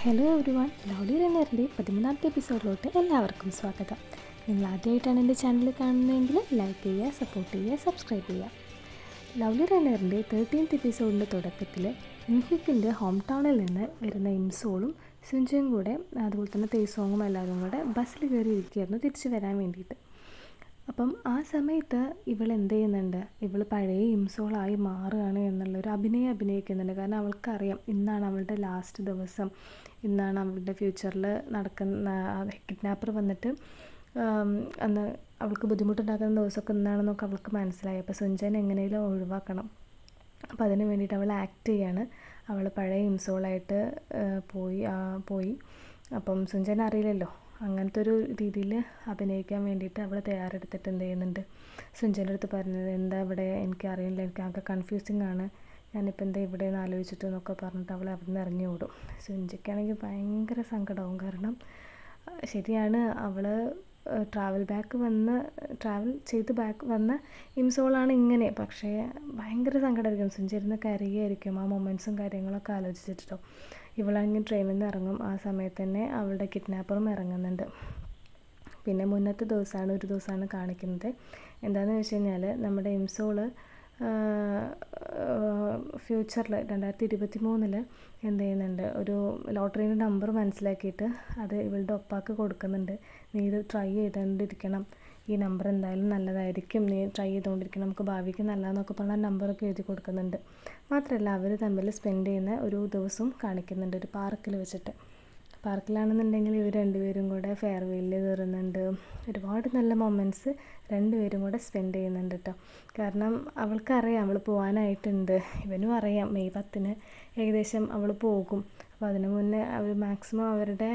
Hello every one, lovely റണ്ണറിൻ്റെ 13ാമത്തെ എപ്പിസോഡിലോട്ട് എല്ലാവർക്കും സ്വാഗതം. നിങ്ങൾ ആദ്യമായിട്ടാണ് എൻ്റെ ചാനൽ കാണുന്നതെങ്കിൽ ലൈക്ക് ചെയ്യുക, സപ്പോർട്ട് ചെയ്യുക, സബ്സ്ക്രൈബ് ചെയ്യുക. ലവ്ലി റണ്ണറിൻ്റെ 13th എപ്പിസോഡിൻ്റെ തുടക്കത്തിൽ ഇൻഹ്യുക്കിൻ്റെ ഹോം ടൗണിൽ നിന്ന് വരുന്ന ഇംസോളും സുഞ്ചയും കൂടെ, അതുപോലെ തന്നെ തേസോങ്ങും എല്ലാവരും കൂടെ ബസ്സിൽ കയറി ഇരിക്കുകയായിരുന്നു തിരിച്ചു വരാൻ വേണ്ടിയിട്ട്. അപ്പം ആ സമയത്ത് ഇവൾ എന്ത് ചെയ്യുന്നുണ്ട്, ഇവൾ പഴയ ഇംസോളായി മാറുകയാണ് എന്നുള്ളൊരു അഭിനയിക്കുന്നുണ്ട്. കാരണം അവൾക്കറിയാം ഇന്നാണ് അവളുടെ ലാസ്റ്റ് ദിവസം, ഇന്നാണ് അവളുടെ ഫ്യൂച്ചറിൽ നടക്കുന്ന കിഡ്നാപ്പർ വന്നിട്ട് അന്ന് അവൾക്ക് ബുദ്ധിമുട്ടുണ്ടാക്കുന്ന ദിവസമൊക്കെ ഇന്നാണെന്നൊക്കെ അവൾക്ക് മനസ്സിലായി. അപ്പോൾ സുഞ്ചനെ എങ്ങനെയും ഒഴിവാക്കണം. അപ്പോൾ അതിന് വേണ്ടിയിട്ട് അവൾ ആക്ട് ചെയ്യാണ്. അവൾ പഴയ ഇംസോളായിട്ട് പോയി. അപ്പം സുഞ്ചന അറിയില്ലല്ലോ, അങ്ങനത്തെ ഒരു രീതിയിൽ അഭിനയിക്കാൻ വേണ്ടിയിട്ട് അവൾ തയ്യാറെടുത്തിട്ട് എന്ത് ചെയ്യുന്നുണ്ട്, സുഞ്ചൻ്റെ അടുത്ത് പറഞ്ഞത് എന്താ ഇവിടെ എനിക്കറിയില്ല, എനിക്ക് ആകെ കൺഫ്യൂസിങ് ആണ്, ഞാനിപ്പോൾ എന്താ ഇവിടെ നിന്ന് ആലോചിച്ചിട്ട് എന്നൊക്കെ പറഞ്ഞിട്ട് അവൾ അവിടെ നിന്ന് ഇറങ്ങി ഓടും. സുഞ്ചയ്ക്കാണെങ്കിൽ ഭയങ്കര സങ്കടമാവും. കാരണം ശരിയാണ്, അവൾ ട്രാവൽ ചെയ്ത് ബാക്ക് വന്ന ഇംസോളാണ് ഇങ്ങനെ. പക്ഷേ ഭയങ്കര സങ്കടമായിരിക്കും, സുഞ്ചിരുന്ന് കരയായിരിക്കും ആ മൊമെൻറ്റ്സും കാര്യങ്ങളൊക്കെ ആലോചിച്ചിട്ടോ. ഇവളാണെങ്കിൽ ട്രെയിനിൽ നിന്ന് ഇറങ്ങും. ആ സമയത്ത് തന്നെ അവളുടെ കിഡ്നാപ്പറും ഇറങ്ങുന്നുണ്ട്. പിന്നെ മുന്നത്തെ ഒരു ദിവസമാണ് കാണിക്കുന്നത്. എന്താണെന്ന് വെച്ച് കഴിഞ്ഞാൽ നമ്മുടെ ഇംസോള് ഫ്യൂച്ചറിൽ 2023 എന്ത് ചെയ്യുന്നുണ്ട്, ഒരു ലോട്ടറീൻ്റെ നമ്പർ മനസ്സിലാക്കിയിട്ട് അത് ഇവളുടെ ഒപ്പാക്ക് കൊടുക്കുന്നുണ്ട്. നീ ഇത് ട്രൈ ചെയ്തുകൊണ്ടിരിക്കണം, ഈ നമ്പർ എന്തായാലും നല്ലതായിരിക്കും, നീ ട്രൈ ചെയ്തുകൊണ്ടിരിക്കണം, നമുക്ക് ഭാവിക്ക് നല്ലതെന്നൊക്കെ പറഞ്ഞാൽ നമ്പറൊക്കെ എഴുതി കൊടുക്കുന്നുണ്ട്. മാത്രമല്ല അവർ തമ്മിൽ സ്പെൻഡ് ചെയ്യുന്ന ഒരു ദിവസവും കാണിക്കുന്നുണ്ട്, ഒരു പാർക്കിൽ വെച്ചിട്ട്. പാർക്കിലാണെന്നുണ്ടെങ്കിൽ ഇവർ രണ്ടുപേരും കൂടെ ഫെയർവെല്ലിൽ കയറുന്നുണ്ട്. ഒരുപാട് നല്ല മൊമെൻറ്റ്സ് രണ്ടുപേരും കൂടെ സ്പെൻഡ് ചെയ്യുന്നുണ്ട് കേട്ടോ. കാരണം അവൾക്കറിയാം അവൾ പോകാനായിട്ടുണ്ട്, ഇവനും അറിയാം മെയ് 10 ഏകദേശം അവൾ പോകും. അപ്പോൾ അതിനു മുന്നേ അവർ മാക്സിമം അവരുടെ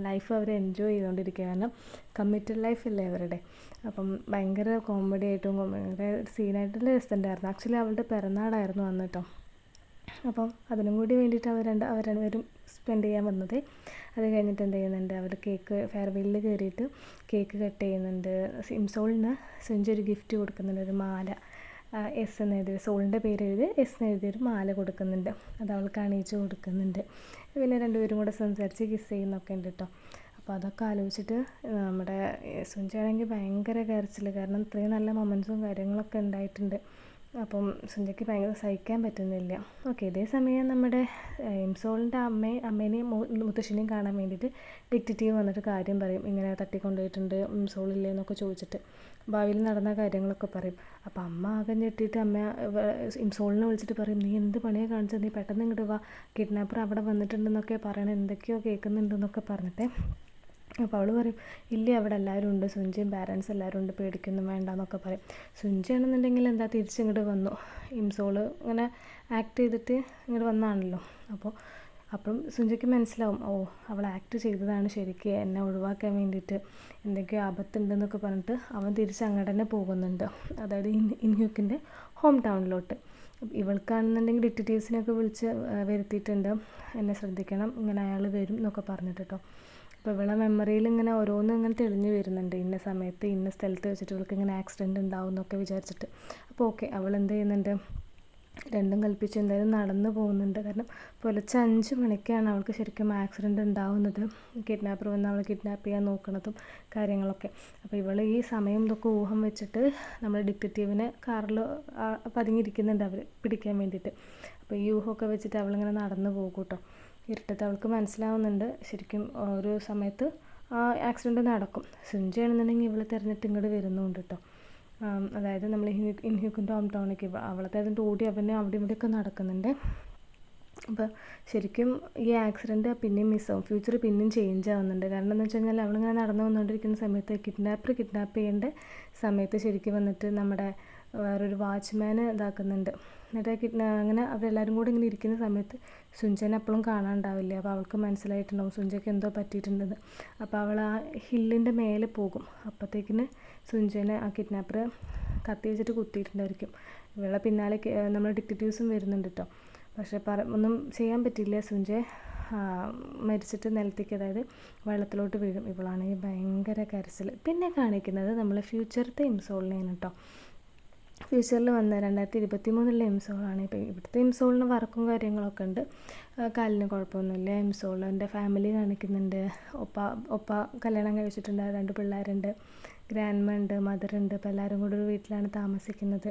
ലൈഫ് അവർ എൻജോയ് ചെയ്തുകൊണ്ടിരിക്കുക. കാരണം കമ്മിറ്റഡ് ലൈഫല്ലേ അവരുടെ. അപ്പം ഭയങ്കര കോമഡി ആയിട്ടും ഭയങ്കര സീനായിട്ടുള്ള രസമുണ്ടായിരുന്നു. ആക്ച്വലി അവളുടെ പിറന്നാളായിരുന്നു അന്ന് കേട്ടോ. അപ്പം അതിനും കൂടി വേണ്ടിയിട്ട് അവർ രണ്ടുപേരും സ്പെൻഡ് ചെയ്യാൻ വന്നത്. അത് കഴിഞ്ഞിട്ട് എന്ത് ചെയ്യുന്നുണ്ട്, അവർ ഫെയർവെല്ലിൽ കയറിയിട്ട് കേക്ക് കട്ട് ചെയ്യുന്നുണ്ട്. ഇംസോളിന് സുഞ്ചി ഒരു ഗിഫ്റ്റ് കൊടുക്കുന്നുണ്ട്, ഒരു മാല, എസ് എന്ന് എഴുതി, സോളിൻ്റെ പേര് എഴുതി എസ് എന്ന് എഴുതിയൊരു മാല കൊടുക്കുന്നുണ്ട്. അത് അവൾക്ക് അണിയിച്ച് കൊടുക്കുന്നുണ്ട്. പിന്നെ രണ്ടുപേരും കൂടെ സംസാരിച്ച് കിസ് ചെയ്യുന്നൊക്കെ ഉണ്ട് കേട്ടോ. അപ്പോൾ അതൊക്കെ ആലോചിച്ചിട്ട് നമ്മുടെ സുഞ്ചയാണെങ്കിൽ ഭയങ്കര കരച്ചിൽ. കാരണം ഇത്രയും നല്ല മൊമെൻറ്റ്സും കാര്യങ്ങളൊക്കെ ഉണ്ടായിട്ടുണ്ട്. അപ്പം സുഞ്ചയ്ക്ക് ഭയങ്കര സഹിക്കാൻ പറ്റുന്നില്ല. ഓക്കെ, ഇതേ സമയം നമ്മുടെ ഇംസോളിൻ്റെ അമ്മേനെയും മുത്തശ്ശിനെയും കാണാൻ വേണ്ടിയിട്ട് ഡിറ്റക്റ്റീവ് വന്നിട്ട് കാര്യം പറയും. ഇങ്ങനെ തട്ടിക്കൊണ്ടുപോയിട്ടുണ്ട് ഇംസോളില്ലേ എന്നൊക്കെ ചോദിച്ചിട്ട് ഭാവിയിൽ നടന്ന കാര്യങ്ങളൊക്കെ പറയും. അപ്പോൾ അമ്മ ആകെ ഞെട്ടിയിട്ട് ഇംസോളിനെ വിളിച്ചിട്ട് പറയും, നീ എന്ത് പണിയാണ് കാണിച്ചത്, നീ പെട്ടെന്ന് ഇങ്ങോട്ട് വാ, കിഡ്നാപ്പർ അവിടെ വന്നിട്ടുണ്ടെന്നൊക്കെ പറയണം, എന്തൊക്കെയോ കേൾക്കുന്നുണ്ടെന്നൊക്കെ പറഞ്ഞിട്ട്. അപ്പോൾ അവൾ പറയും, ഇല്ല അവിടെ എല്ലാവരും ഉണ്ട്, സുഞ്ചിയും പാരൻസ് എല്ലാവരും ഉണ്ട്, പേടിക്കൊന്നും വേണ്ട എന്നൊക്കെ പറയും. സുഞ്ചിയാണെന്നുണ്ടെങ്കിൽ എന്താ തിരിച്ചിങ്ങോട്ട് വന്നു, ഇംസോള് ഇങ്ങനെ ആക്ട് ചെയ്തിട്ട് ഇങ്ങോട്ട് വന്നാണല്ലോ. അപ്പം സുഞ്ചയ്ക്ക് മനസ്സിലാവും, അവൾ ആക്ട് ചെയ്തതാണ് ശരിക്കും എന്നെ ഒഴിവാക്കാൻ വേണ്ടിയിട്ട്, എന്തൊക്കെയോ ആപത്തുണ്ടെന്നൊക്കെ പറഞ്ഞിട്ട് അവൻ തിരിച്ച് അങ്ങോട്ട് തന്നെ പോകുന്നുണ്ട്. അതായത് ഇൻഹ്യുക്കിൻ്റെ ഹോം ടൗണിലോട്ട്. ഇവൾക്കാണെന്നുണ്ടെങ്കിൽ ഡിറ്റക്റ്റീവ്സിനെയൊക്കെ വിളിച്ച് വരുത്തിയിട്ടുണ്ട്, എന്നെ ശ്രദ്ധിക്കണം, ഇങ്ങനെ അയാൾ വരും എന്നൊക്കെ പറഞ്ഞിട്ട് കേട്ടോ. അപ്പോൾ ഇവളെ മെമ്മറിയിൽ ഇങ്ങനെ ഓരോന്നും ഇങ്ങനെ തെളിഞ്ഞു വരുന്നുണ്ട്, ഇന്ന സമയത്ത് ഇന്ന സ്ഥലത്ത് വെച്ചിട്ട് ഇവൾക്ക് ഇങ്ങനെ ആക്സിഡൻറ്റ് ഉണ്ടാവും എന്നൊക്കെ വിചാരിച്ചിട്ട്. അപ്പോൾ ഓക്കെ, അവൾ എന്ത് ചെയ്യുന്നുണ്ട്, രണ്ടും കൽപ്പിച്ച് എന്തായാലും നടന്നു പോകുന്നുണ്ട്. കാരണം പുലർച്ചെ 5 മണിക്കാണ് അവൾക്ക് ശരിക്കും ആക്സിഡൻറ്റ് ഉണ്ടാവുന്നത്, കിഡ്നാപ്പർ വന്ന് അവളെ കിഡ്നാപ്പ് ചെയ്യാൻ നോക്കുന്നതും കാര്യങ്ങളൊക്കെ. അപ്പോൾ ഇവൾ ഈ സമയം ഇതൊക്കെ ഊഹം വെച്ചിട്ട് നമ്മുടെ ഡിറ്റക്റ്റീവിനെ കാറിൽ പതുങ്ങിയിരിക്കുന്നുണ്ട് അവർ പിടിക്കാൻ വേണ്ടിയിട്ട്. അപ്പോൾ ഈ ഊഹമൊക്കെ വെച്ചിട്ട് അവളിങ്ങനെ നടന്നു പോകും കേട്ടോ. ഇരുട്ടത്ത് അവൾക്ക് മനസ്സിലാവുന്നുണ്ട് ശരിക്കും ഒരു സമയത്ത് ആക്സിഡൻറ്റ് നടക്കും. സുഞ്ചയാണെന്നുണ്ടെങ്കിൽ ഇവളെ തിരഞ്ഞിട്ട് ഇങ്ങോട്ട് വരുന്നുണ്ട് കേട്ടോ. അതായത് നമ്മൾ ഇൻഹ്യുക്കിൻ്റെ ഹോം ടൗണിലേക്ക് അവളെ തിരഞ്ഞിട്ട് ഓടി അവനെ അവിടെ ഇവിടെയൊക്കെ നടക്കുന്നുണ്ട്. അപ്പോൾ ശരിക്കും ഈ ആക്സിഡൻറ്റ് പിന്നെയും മിസ്സാവും, ഫ്യൂച്ചർ പിന്നെയും ചേഞ്ച് ആവുന്നുണ്ട്. കാരണം എന്ന് വെച്ച് കഴിഞ്ഞാൽ അവളിങ്ങനെ നടന്നു വന്നുകൊണ്ടിരിക്കുന്ന സമയത്ത് കിഡ്നാപ്പ് ചെയ്യേണ്ട സമയത്ത് ശരിക്കും വന്നിട്ട് നമ്മുടെ വേറൊരു വാച്ച്മാന് ഇതാക്കുന്നുണ്ട്. എന്നിട്ട് അങ്ങനെ അവരെല്ലാവരും കൂടി ഇങ്ങനെ ഇരിക്കുന്ന സമയത്ത് സുഞ്ചനെ അപ്പോഴും കാണാനുണ്ടാവില്ല. അപ്പോൾ അവൾക്ക് മനസ്സിലായിട്ടുണ്ടാവും സുഞ്ചയ്ക്ക് എന്തോ പറ്റിയിട്ടുണ്ടെന്ന്. അപ്പോൾ അവൾ ആ ഹില്ലിൻ്റെ മേലെ പോകും. അപ്പോഴത്തേക്കിന് സുഞ്ചനെ ആ കിഡ്നാപ്പർ കത്തി വെച്ചിട്ട് കുത്തിയിട്ടുണ്ടായിരിക്കും. ഇവളെ പിന്നാലെ നമ്മൾ ഡിറ്റക്റ്റീവ്സും വരുന്നുണ്ട് കേട്ടോ. പക്ഷേ ഒന്നും ചെയ്യാൻ പറ്റില്ല. സുഞ്ചെ മരിച്ചിട്ട് നിലത്തേക്ക്, അതായത് വെള്ളത്തിലോട്ട് വീഴും. ഇവളാണെങ്കിൽ ഭയങ്കര കരച്ചിൽ. പിന്നെ കാണിക്കുന്നത് നമ്മൾ ഫ്യൂച്ചറത്തെ ഇംസോളിനെയാണ് കേട്ടോ. ഫ്യൂച്ചറിൽ വന്ന 2023 ഇംസോളാണ്. ഇപ്പോൾ ഇവിടുത്തെ ഇംസോളിന് വർക്കും കാര്യങ്ങളൊക്കെ ഉണ്ട്. കാലിന് കുഴപ്പമൊന്നുമില്ല. ഇംസോളിൻ്റെ ഫാമിലി കാണിക്കുന്നുണ്ട്. ഒപ്പ കല്യാണം കഴിച്ചിട്ടുണ്ട്, 2 പിള്ളേരുണ്ട്, ഗ്രാൻഡ്മ ഉണ്ട്, മദറുണ്ട്. ഇപ്പോൾ എല്ലാവരും കൂടി ഒരു വീട്ടിലാണ് താമസിക്കുന്നത്.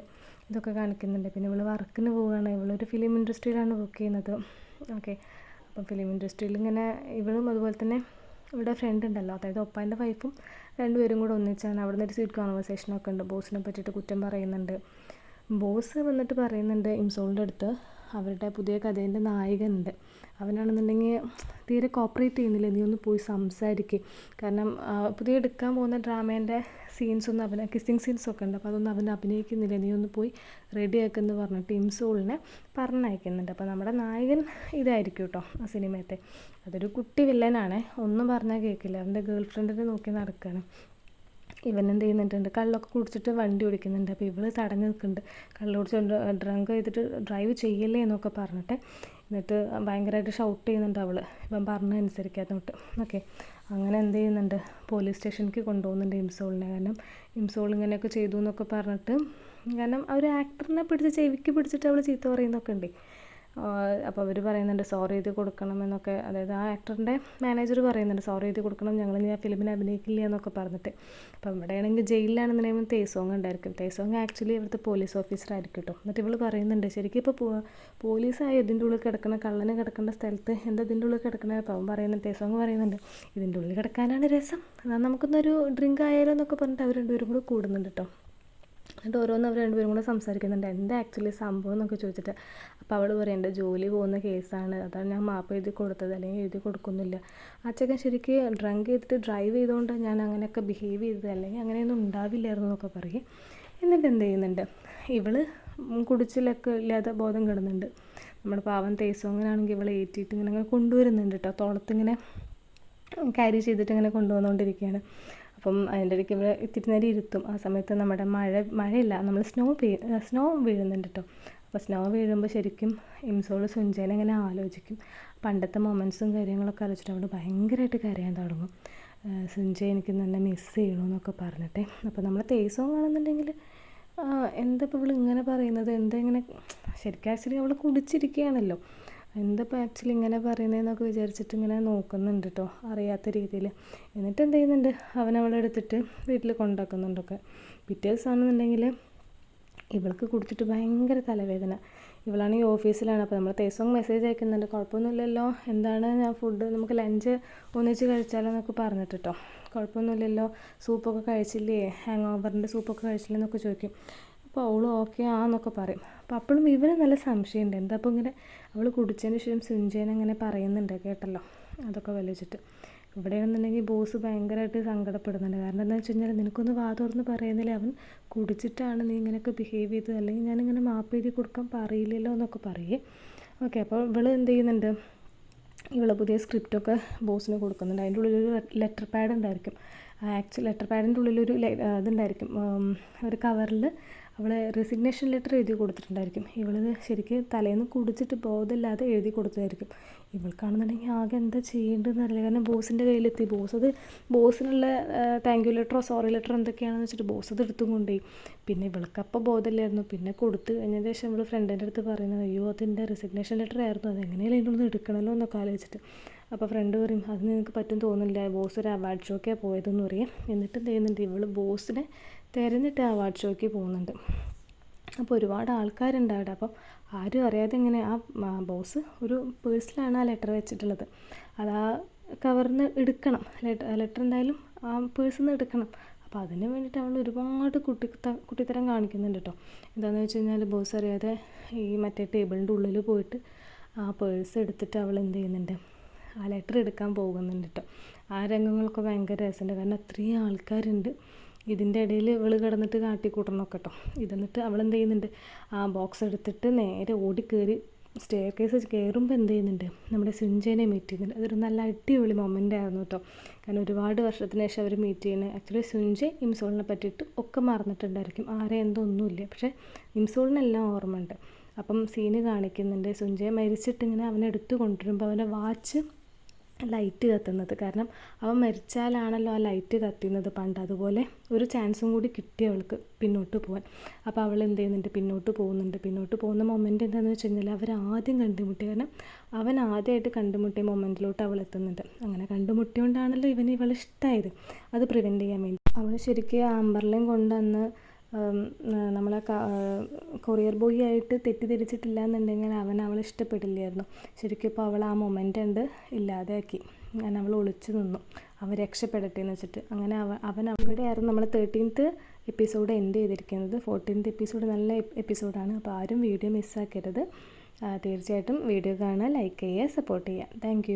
ഇതൊക്കെ കാണിക്കുന്നുണ്ട്. പിന്നെ ഇവൾ വർക്കിന് പോവുകയാണ്. ഇവളൊരു ഫിലിം ഇൻഡസ്ട്രിയിലാണ് വർക്ക് ചെയ്യുന്നത്. ഓക്കെ, അപ്പം ഫിലിം ഇൻഡസ്ട്രിയിൽ ഇങ്ങനെ ഇവളും അതുപോലെ തന്നെ ഇവിടെ ഫ്രണ്ട് ഉണ്ടല്ലോ, അതായത് ഒപ്പാൻ്റെ വൈഫും രണ്ടുപേരും കൂടെ ഒന്നിച്ചാണ്. അവിടെ നിന്നൊരു സ്വീറ്റ് കോൺവെർസേഷനൊക്കെ ഉണ്ട്. ബോസിനെ പറ്റിയിട്ട് കുറ്റം പറയുന്നുണ്ട്. ബോസ് വന്നിട്ട് പറയുന്നുണ്ട് ഇംസോളിൻ്റെ അടുത്ത് അവരുടെ പുതിയ കഥേൻ്റെ നായകനുണ്ട്, അവനാണെന്നുണ്ടെങ്കിൽ തീരെ കോപ്പറേറ്റ് ചെയ്യുന്നില്ല, നീ ഒന്ന് പോയി സംസാരിക്കുക. കാരണം പുതിയ എടുക്കാൻ പോകുന്ന ഡ്രാമേൻ്റെ സീൻസൊന്നും കിസ്സിങ് സീൻസൊക്കെ ഉണ്ട്, അപ്പോൾ അതൊന്നും അവൻ അഭിനയിക്കുന്നില്ല, നീ ഒന്ന് പോയി റെഡി ആക്കുമെന്ന് പറഞ്ഞിട്ട് ഇംസോളിനെ പറഞ്ഞയക്കുന്നുണ്ട്. അപ്പോൾ നമ്മുടെ നായകൻ ഇതായിരിക്കും കേട്ടോ ആ സിനിമയത്തെ. അതൊരു കുട്ടി വില്ലനാണ്, ഒന്നും പറഞ്ഞാൽ കേൾക്കില്ല, അവൻ്റെ ഗേൾ ഫ്രണ്ടിനെ നോക്കി നടക്കുകയാണ്. ഇവൻ എന്ത് ചെയ്യുന്നുണ്ട്, കള്ളൊക്കെ കുടിച്ചിട്ട് വണ്ടി ഓടിക്കുന്നുണ്ട്. അപ്പോൾ ഇവൾ തടഞ്ഞു നിൽക്കുന്നുണ്ട്, കള്ള് കുടിച്ച് ഡ്രങ്ക് ചെയ്തിട്ട് ഡ്രൈവ് ചെയ്യല്ലേ എന്നൊക്കെ പറഞ്ഞിട്ട്. എന്നിട്ട് ഭയങ്കരമായിട്ട് ഷൗട്ട് ചെയ്യുന്നുണ്ട് അവൾ, ഇവൻ പറഞ്ഞ അനുസരിക്കാത്തോട്ട്. ഓക്കെ, അങ്ങനെ എന്ത് ചെയ്യുന്നുണ്ട്, പോലീസ് സ്റ്റേഷനിലേക്ക് കൊണ്ടുപോകുന്നുണ്ട് ഇംസോളിനെ. കാരണം ഇംസോൾ ഇങ്ങനെയൊക്കെ ചെയ്തു എന്നൊക്കെ പറഞ്ഞിട്ട്, കാരണം ആ ഒരു ആക്ടറിനെ പിടിച്ച് ചെവിക്ക് പിടിച്ചിട്ട് അവൾ ചീത്ത പറയുന്നൊക്കെ ഉണ്ട്. അപ്പോൾ അവർ പറയുന്നുണ്ട് സോറി എഴുതി കൊടുക്കണം എന്നൊക്കെ, അതായത് ആ ആക്ടറിൻ്റെ മാനേജർ പറയുന്നുണ്ട് സോറി എഴുതി കൊടുക്കണം, ഞങ്ങൾ ഇനി ആ ഫിലിമിന് അഭിനയിക്കില്ല എന്നൊക്കെ പറഞ്ഞിട്ട്. അപ്പം ഇവിടെയാണെങ്കിൽ ജയിലിലാണെന്നുണ്ടെങ്കിൽ തേസോങ് ഉണ്ടായിരിക്കും. തേസോങ് ആക്ച്വലി ഇവിടുത്തെ പോലീസ് ഓഫീസർ ആയിരിക്കും കേട്ടോ. എന്നിട്ട് ഇവൾ പറയുന്നുണ്ട് ശരിക്കും ഇപ്പോൾ പോലീസായി ഇതിൻ്റെ ഉള്ളിൽ കിടക്കുന്ന കള്ളന് കിടക്കേണ്ട സ്ഥലത്ത് എന്താ ഇതിൻ്റെ ഉള്ളിൽ കിടക്കണേ. അപ്പോൾ അവൻ പറയുന്നുണ്ട്, തേസോങ് പറയുന്നുണ്ട് ഇതിൻ്റെ ഉള്ളിൽ കിടക്കാനാണ് രസം, എന്നാൽ നമുക്കൊന്നൊരു ഡ്രിങ്ക് ആയാലോ എന്നൊക്കെ പറഞ്ഞിട്ട് അവർ രണ്ടുപേരും കൂടെ കൂടുന്നുണ്ട് കേട്ടോ. എന്നിട്ട് ഓരോന്ന് അവർ രണ്ടുപേരും കൂടെ സംസാരിക്കുന്നുണ്ട്, എന്താ ആക്ച്വലി സംഭവം എന്നൊക്കെ ചോദിച്ചിട്ട്. അപ്പോൾ അവൾ പറയുന്നുണ്ട് ജോലി പോകുന്ന കേസാണ്, അതാണ് ഞാൻ മാപ്പ് എഴുതി കൊടുത്തത്, അല്ലെങ്കിൽ എഴുതി കൊടുക്കുന്നില്ല. ആ ചെക്കൻ ശരിക്കും ഡ്രങ്ക് ചെയ്തിട്ട് ഡ്രൈവ് ചെയ്തുകൊണ്ട് ഞാൻ അങ്ങനെയൊക്കെ ബിഹേവ് ചെയ്തത്, അല്ലെങ്കിൽ അങ്ങനെയൊന്നും ഉണ്ടാവില്ലായിരുന്നു എന്നൊക്കെ പറയും. എന്നിട്ട് എന്ത് ചെയ്യുന്നുണ്ട്, ഇവൾ കുടിച്ചിലൊക്കെ ഇല്ലാതെ ബോധം കിടന്നുണ്ട്. നമ്മുടെ പാവം തേസോങ്ങനാണെങ്കിൽ ഇവളെ ഏറ്റിയിട്ട് ഇങ്ങനെ കൊണ്ടുവരുന്നുണ്ട് കേട്ടോ, തോളത്തിങ്ങനെ ക്യാരി ചെയ്തിട്ട് ഇങ്ങനെ കൊണ്ടുവന്നുകൊണ്ടിരിക്കുകയാണ്. അപ്പം അതിൻ്റെ ഇടയ്ക്ക് ഇവിടെ ഇത്തിരി നേരം ഇരുത്തും. ആ സമയത്ത് നമ്മുടെ മഴയില്ല, നമ്മൾ സ്നോ വീഴുന്നുണ്ട് കേട്ടോ. അപ്പോൾ സ്നോ വീഴുമ്പോൾ ശരിക്കും ഇംസോൾ സുഞ്ചേനെ ഇങ്ങനെ ആലോചിക്കും, പണ്ടത്തെ മൊമെൻറ്റ്സും കാര്യങ്ങളൊക്കെ ആലോചിച്ചിട്ട് അവിടെ ഭയങ്കരമായിട്ട് കരയാൻ തുടങ്ങും. സുഞ്ചെ എനിക്ക് തന്നെ മിസ് ചെയ്യണമെന്നൊക്കെ പറഞ്ഞിട്ട്. അപ്പോൾ നമ്മൾ തേസോങ് ആണെന്നുണ്ടെങ്കിൽ എന്താ ഇപ്പോൾ ഇവൾ ഇങ്ങനെ പറയുന്നത്, എന്താ ഇങ്ങനെ ശരിക്കും ആക്ച്വലി അവൾ കുടിച്ചിരിക്കുകയാണല്ലോ, എന്തപ്പോൾ ആക്ച്വലി ഇങ്ങനെ പറയുന്നതെന്നൊക്കെ വിചാരിച്ചിട്ട് ഇങ്ങനെ നോക്കുന്നുണ്ട് കേട്ടോ, അറിയാത്ത രീതിയിൽ. എന്നിട്ട് എന്ത് ചെയ്യുന്നുണ്ട്, അവളെ എടുത്തിട്ട് വീട്ടിൽ കൊണ്ടാക്കുന്നുണ്ടൊക്കെ. പിറ്റേ ദിവസമാണെന്നുണ്ടെങ്കിൽ ഇവൾക്ക് കുടിച്ചിട്ട് ഭയങ്കര തലവേദന. ഇവളാണെങ്കിൽ ഓഫീസിലാണ്. അപ്പോൾ നമ്മൾ തേസോങ് മെസ്സേജ് അയക്കുന്നുണ്ട്, കുഴപ്പമൊന്നുമില്ലല്ലോ, എന്താണ് ഞാൻ ഫുഡ് നമുക്ക് ലഞ്ച് ഒന്നിച്ച് കഴിച്ചാലോ എന്നൊക്കെ പറഞ്ഞിട്ട് കേട്ടോ. കുഴപ്പമൊന്നുമില്ലല്ലോ, സൂപ്പൊക്കെ കഴിച്ചില്ലേ, ഹാങ് ഓവറിൻ്റെ സൂപ്പൊക്കെ കഴിച്ചില്ലേ എന്നൊക്കെ ചോദിക്കും. അപ്പോൾ അവൾ ഓക്കെ ആന്നൊക്കെ പറയും. അപ്പോൾ അപ്പോഴും ഇവന് നല്ല സംശയമുണ്ട്, എന്താ അപ്പോൾ ഇങ്ങനെ അവൾ കുടിച്ചതിന് ശേഷം സുഞ്ചേനെ അങ്ങനെ പറയുന്നുണ്ട് കേട്ടല്ലോ, അതൊക്കെ വലിച്ചിട്ട്. ഇവിടെയാണെന്നുണ്ടെങ്കിൽ ബോസ് ഭയങ്കരമായിട്ട് സങ്കടപ്പെടുന്നുണ്ട്. കാരണം എന്താണെന്ന് വെച്ച് കഴിഞ്ഞാൽ നിനക്കൊന്ന് വാ തുറന്ന് പറയുന്നില്ല, അവൻ കുടിച്ചിട്ടാണ് നീ ഇങ്ങനെയൊക്കെ ബിഹേവ് ചെയ്തത്, അല്ലെങ്കിൽ ഞാനിങ്ങനെ മാപ്പ് എഴുതി കൊടുക്കാൻ പറയില്ലല്ലോ എന്നൊക്കെ പറയേ. ഓക്കെ, അപ്പോൾ ഇവൾ എന്ത് ചെയ്യുന്നുണ്ട്, ഇവൾ പുതിയ സ്ക്രിപ്റ്റൊക്കെ ബോസിന് കൊടുക്കുന്നുണ്ട്. അതിൻ്റെ ഉള്ളിലൊരു ലെറ്റർ പാഡ് ഉണ്ടായിരിക്കും. ആക്ച്വലി ലെറ്റർ പാഡിൻ്റെ ഉള്ളിലൊരു ഇതുണ്ടായിരിക്കും, ഒരു കവറിൽ അവൾ റെസിഗ്നേഷൻ ലെറ്റർ എഴുതി കൊടുത്തിട്ടുണ്ടായിരിക്കും. ഇവളത് ശരിക്കും തലേന്ന് കുടിച്ചിട്ട് ബോധമില്ലാതെ എഴുതി കൊടുത്തതായിരിക്കും. ഇവൾക്കാണെന്നുണ്ടെങ്കിൽ ആകെ എന്താ ചെയ്യേണ്ടതെന്ന് അറിയില്ല. കാരണം ബോസിൻ്റെ കയ്യിലെത്തി, ബോസിനുള്ള താങ്ക് യു ലെറ്ററോ സോറി ലെറ്ററോ എന്തൊക്കെയാണെന്ന് വെച്ചിട്ട് ബോസ് അത് എടുത്തും കൊണ്ടുപോയി. പിന്നെ ഇവൾക്കപ്പോൾ ബോധമില്ലായിരുന്നു. പിന്നെ കൊടുത്ത് കഴിഞ്ഞതിന് ശേഷം ഇവൾ ഫ്രണ്ടിൻ്റെ അടുത്ത് പറയുന്നത്, അയ്യോ അതെൻ്റെ റെസിഗ്നേഷൻ ലെറ്റർ ആയിരുന്നു, അതെങ്ങനെയാലും അതിൻ്റെ ഉള്ളിൽ എടുക്കണമല്ലോ എന്നൊക്കെ ആലോചിച്ചിട്ട്. അപ്പോൾ ഫ്രണ്ട് പറയും അത് നിനക്ക് പറ്റും തോന്നുന്നില്ല, ബോസ് ഒരു അവാർഡ് ഷോയ്ക്കാണ് പോയതെന്ന് പറയും. എന്നിട്ട് എന്ത് ചെയ്യുന്നുണ്ട്, ഇവൾ ബോസിനെ തിരഞ്ഞിട്ട് അവാർഡ് ഷോയ്ക്ക് പോകുന്നുണ്ട്. അപ്പോൾ ഒരുപാട് ആൾക്കാരുണ്ട് അവിടെ. അപ്പം ആരും അറിയാതെ ഇങ്ങനെ ആ ബോസ് ഒരു പേഴ്സിലാണ് ആ ലെറ്റർ വെച്ചിട്ടുള്ളത്. അത് ആ കവറിൽ നിന്ന് എടുക്കണം, ലെറ്റർ എന്തായാലും ആ പേഴ്സിൽ നിന്ന് എടുക്കണം. അപ്പോൾ അതിന് വേണ്ടിയിട്ട് അവൾ ഒരുപാട് കുട്ടിത്തരം കാണിക്കുന്നുണ്ട് കേട്ടോ. എന്താണെന്ന് വെച്ച് കഴിഞ്ഞാൽ ബോസ് അറിയാതെ ഈ മറ്റേ ടേബിളിൻ്റെ ഉള്ളിൽ പോയിട്ട് ആ പേഴ്സ് എടുത്തിട്ട് അവൾ എന്ത് ചെയ്യുന്നുണ്ട്, ആ ലെറ്റർ എടുക്കാൻ പോകുന്നുണ്ട് കേട്ടോ. ആ രംഗങ്ങളൊക്കെ ഭയങ്കര രസമുണ്ട്. കാരണം അത്രയും ആൾക്കാരുണ്ട്. ഇതിൻ്റെ ഇടയിൽ ഇവൾ കിടന്നിട്ട് കാട്ടിക്കൂട്ടണമൊക്കെ കേട്ടോ. ഇതെന്നിട്ട് അവളെന്ത് ചെയ്യുന്നുണ്ട്, ആ ബോക്സ് എടുത്തിട്ട് നേരെ ഓടിക്കയറി സ്റ്റെയർ കേസ് കയറുമ്പോൾ എന്ത് ചെയ്യുന്നുണ്ട്, നമ്മുടെ സുഞ്ചേനെ മീറ്റ് ചെയ്യുന്നുണ്ട്. അതൊരു നല്ല അടിപൊളി മൊമെൻ്റ് ആയിരുന്നു കേട്ടോ. കാരണം ഒരുപാട് വർഷത്തിന് ശേഷം അവർ മീറ്റ് ചെയ്യുന്നത്. ആക്ച്വലി സുഞ്ചെ ഇംസോളിനെ പറ്റിയിട്ട് ഒക്കെ മറന്നിട്ടുണ്ടായിരിക്കും, ആരെ ഒന്നുമില്ല, പക്ഷേ ഇംസോളിനെല്ലാം ഓർമ്മയുണ്ട്. അപ്പം സീന് കാണിക്കുന്നുണ്ട്, സുഞ്ചയെ മരിച്ചിട്ടിങ്ങനെ അവനെടുത്ത് കൊണ്ടുവരുമ്പോൾ അവൻ്റെ വാച്ച് ലൈറ്റ് കത്തുന്നത്. കാരണം അവൻ മരിച്ചാലാണല്ലോ ആ ലൈറ്റ് കത്തുന്നത് പണ്ട്. അതുപോലെ ഒരു ചാൻസും കൂടി കിട്ടി അവൾക്ക് പിന്നോട്ട് പോകാൻ. അപ്പോൾ അവൾ എന്ത് ചെയ്യുന്നുണ്ട്, പിന്നോട്ട് പോകുന്നുണ്ട്. പിന്നോട്ട് പോകുന്ന മൊമെൻ്റ് എന്താണെന്ന് വെച്ച് കഴിഞ്ഞാൽ അവർ ആദ്യം കണ്ടുമുട്ടി. കാരണം അവൻ ആദ്യമായിട്ട് കണ്ടുമുട്ടിയ മൊമെൻറ്റിലോട്ട് അവൾ എത്തുന്നുണ്ട്. അങ്ങനെ കണ്ടുമുട്ടിയോണ്ടാണല്ലോ ഇവൾ ഇഷ്ടമായത്. അത് പ്രിവെൻറ്റ് ചെയ്യാൻ വേണ്ടി അവൾ ശരിക്കും ആംബർലയും കൊണ്ടന്ന് നമ്മളെ കൊറിയർ ബോയ് ആയിട്ട് തെറ്റിദ്ധരിച്ചിട്ടില്ല എന്നുണ്ടെങ്കിൽ അവളെ ഇഷ്ടപ്പെടില്ലായിരുന്നു. ശരിക്കും ഇപ്പോൾ അവൾ ആ മൊമെൻ്റ് ഉണ്ട് ഇല്ലാതെയാക്കി. അങ്ങനെ അവൾ ഒളിച്ചു നിന്നു, അവൻ രക്ഷപ്പെടട്ടെ എന്ന് വെച്ചിട്ട്. അങ്ങനെ അവൻ അവിടെയായിരുന്നു നമ്മൾ 13th എപ്പിസോഡ് എൻഡ് ചെയ്തിരിക്കുന്നത്. 14th എപ്പിസോഡ് നല്ല എപ്പിസോഡാണ്. അപ്പോൾ ആരും വീഡിയോ മിസ്സാക്കരുത്. തീർച്ചയായിട്ടും വീഡിയോ കാണുക, ലൈക്ക് ചെയ്യുക, സപ്പോർട്ട് ചെയ്യുക. താങ്ക്